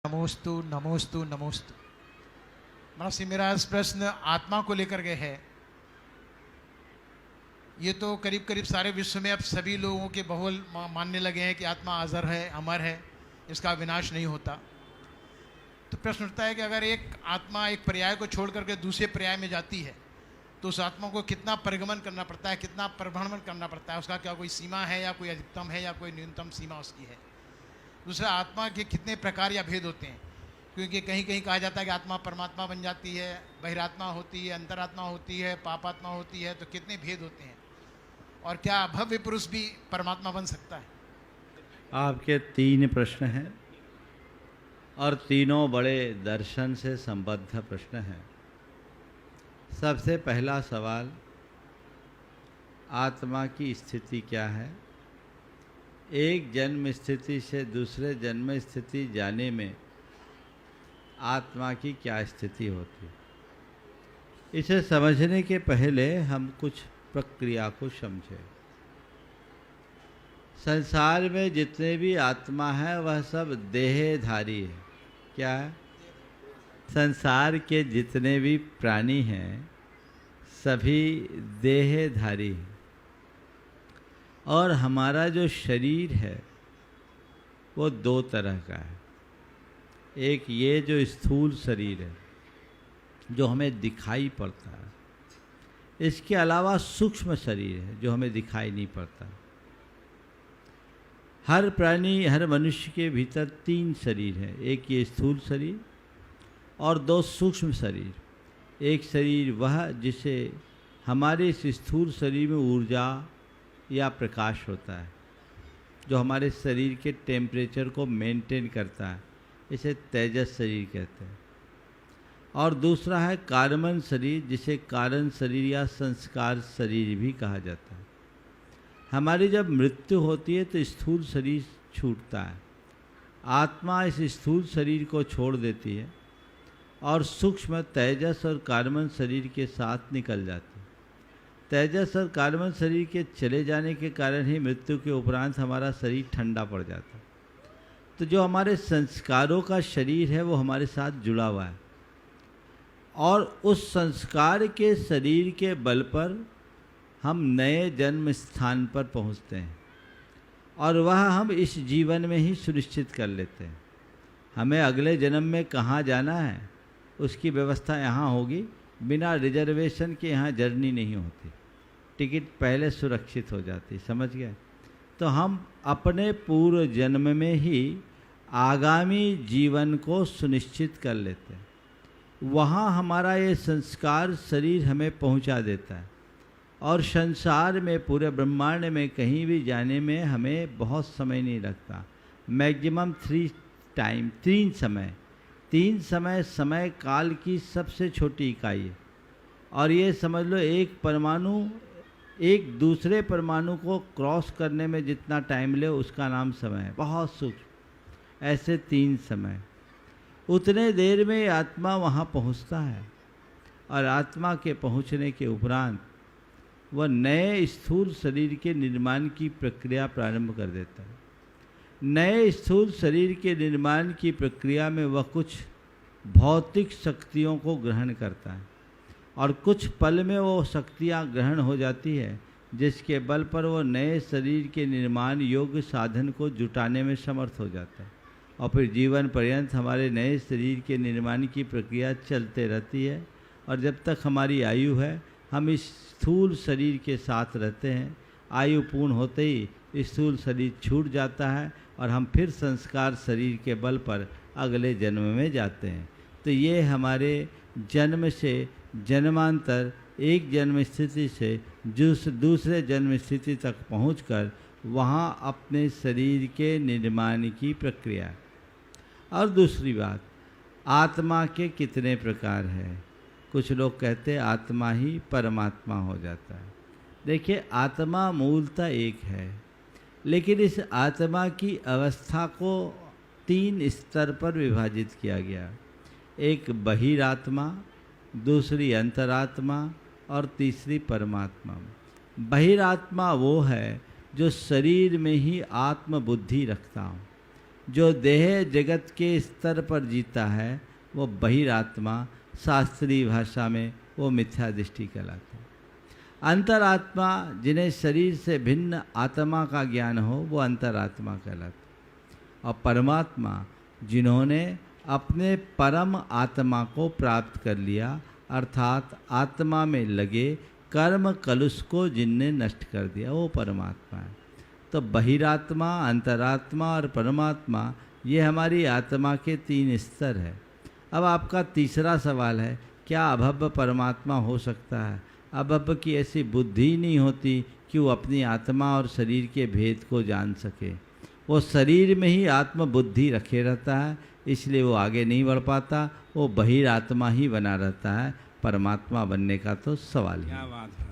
नमोस्तु नमोस्तु नमोस्तु। महाराज श्री मेरा प्रश्न आत्मा को लेकर के है। ये तो करीब करीब सारे विश्व में अब सभी लोगों के बहुल मानने लगे हैं कि आत्मा अजर है, अमर है, इसका विनाश नहीं होता। तो प्रश्न उठता है कि अगर एक आत्मा एक पर्याय को छोड़ करके दूसरे पर्याय में जाती है तो उस आत्मा को कितना परिगमन करना पड़ता है, कितना परिभ्रमण करना पड़ता है, उसका क्या कोई सीमा है या कोई अधिकतम है या कोई न्यूनतम सीमा उसकी है। दूसरा, आत्मा के कितने प्रकार या भेद होते हैं, क्योंकि कहीं कहीं कहा जाता है कि आत्मा परमात्मा बन जाती है, बहिरात्मा होती है, अंतरात्मा होती है, पापात्मा होती है। तो कितने भेद होते हैं और क्या भव्य पुरुष भी परमात्मा बन सकता है? आपके 3 प्रश्न हैं और तीनों बड़े दर्शन से संबद्ध प्रश्न हैं। सबसे पहला सवाल, आत्मा की स्थिति क्या है? एक जन्म स्थिति से दूसरे जन्म स्थिति जाने में आत्मा की क्या स्थिति होती है? इसे समझने के पहले हम कुछ प्रक्रिया को समझें। संसार में जितने भी आत्मा है वह सब देहधारी है। क्या है? संसार के जितने भी प्राणी हैं सभी देहधारी हैं। और हमारा जो शरीर है वो 2 तरह का है। एक ये जो स्थूल शरीर है जो हमें दिखाई पड़ता है, इसके अलावा सूक्ष्म शरीर है जो हमें दिखाई नहीं पड़ता। हर प्राणी, हर मनुष्य के भीतर 3 शरीर है। एक ये स्थूल शरीर और 2 सूक्ष्म शरीर। एक शरीर वह जिसे हमारे इस स्थूल शरीर में ऊर्जा या प्रकाश होता है, जो हमारे शरीर के टेम्परेचर को मेंटेन करता है, इसे तेजस शरीर कहते हैं। और दूसरा है कार्बन शरीर, जिसे कारण शरीर या संस्कार शरीर भी कहा जाता है। हमारी जब मृत्यु होती है तो स्थूल शरीर छूटता है, आत्मा इस स्थूल शरीर को छोड़ देती है और सूक्ष्म तेजस और कार्बन शरीर के साथ निकल जाती है। तेजस और कार्बन शरीर के चले जाने के कारण ही मृत्यु के उपरांत हमारा शरीर ठंडा पड़ जाता है। तो जो हमारे संस्कारों का शरीर है वो हमारे साथ जुड़ा हुआ है और उस संस्कार के शरीर के बल पर हम नए जन्म स्थान पर पहुंचते हैं और वह हम इस जीवन में ही सुनिश्चित कर लेते हैं। हमें अगले जन्म में कहाँ जाना है उसकी व्यवस्था यहाँ होगी। बिना रिजर्वेशन के यहाँ जर्नी नहीं होती, टिकट पहले सुरक्षित हो जाती। समझ गए? तो हम अपने पूर्व जन्म में ही आगामी जीवन को सुनिश्चित कर लेते हैं। वहाँ हमारा ये संस्कार शरीर हमें पहुँचा देता है और संसार में, पूरे ब्रह्मांड में कहीं भी जाने में हमें बहुत समय नहीं लगता। मैक्सिमम 3 समय समय काल की सबसे छोटी इकाई है। और ये समझ लो, एक परमाणु एक दूसरे परमाणु को क्रॉस करने में जितना टाइम ले उसका नाम समय है। बहुत सूक्ष्म। ऐसे 3 समय, उतने देर में आत्मा वहाँ पहुँचता है और आत्मा के पहुँचने के उपरांत वह नए स्थूल शरीर के निर्माण की प्रक्रिया प्रारंभ कर देता है। नए स्थूल शरीर के निर्माण की प्रक्रिया में वह कुछ भौतिक शक्तियों को ग्रहण करता है और कुछ पल में वो शक्तियाँ ग्रहण हो जाती है, जिसके बल पर वो नए शरीर के निर्माण योग्य साधन को जुटाने में समर्थ हो जाता है। और फिर जीवन पर्यंत हमारे नए शरीर के निर्माण की प्रक्रिया चलते रहती है और जब तक हमारी आयु है हम इस स्थूल शरीर के साथ रहते हैं। आयु पूर्ण होते ही स्थूल शरीर छूट जाता है और हम फिर संस्कार शरीर के बल पर अगले जन्म में जाते हैं। तो ये हमारे जन्म से जन्मांतर, एक जन्म स्थिति से दूसरे जन्म स्थिति तक पहुंचकर वहां अपने शरीर के निर्माण की प्रक्रिया। और दूसरी बात, आत्मा के कितने प्रकार है? कुछ लोग कहते हैं आत्मा ही परमात्मा हो जाता है। देखिए, आत्मा मूलतः एक है, लेकिन इस आत्मा की अवस्था को 3 स्तर पर विभाजित किया गया। एक बहिरात्मा, दूसरी अंतरात्मा और तीसरी परमात्मा। बहिरात्मा वो है जो शरीर में ही आत्म बुद्धि रखता हूँ, जो देह जगत के स्तर पर जीता है वो बहिरात्मा, शास्त्रीय भाषा में वो मिथ्या दृष्टि कहलाता है। अंतरात्मा, जिन्हें शरीर से भिन्न आत्मा का ज्ञान हो, वो अंतरात्मा कहलाता है। और परमात्मा, जिन्होंने अपने परम आत्मा को प्राप्त कर लिया, अर्थात आत्मा में लगे कर्म कलुष को जिनने नष्ट कर दिया, वो परमात्मा है। तो बहिरात्मा, अंतरात्मा और परमात्मा, ये हमारी आत्मा के 3 स्तर है। अब आपका तीसरा सवाल है, क्या अभव्य परमात्मा हो सकता है? अभव्य की ऐसी बुद्धि नहीं होती कि वो अपनी आत्मा और शरीर के भेद को जान सके। वो शरीर में ही आत्मबुद्धि रखे रहता है, इसलिए वो आगे नहीं बढ़ पाता, वो बहिरात्मा ही बना रहता है। परमात्मा बनने का तो सवाल ही क्या बात है।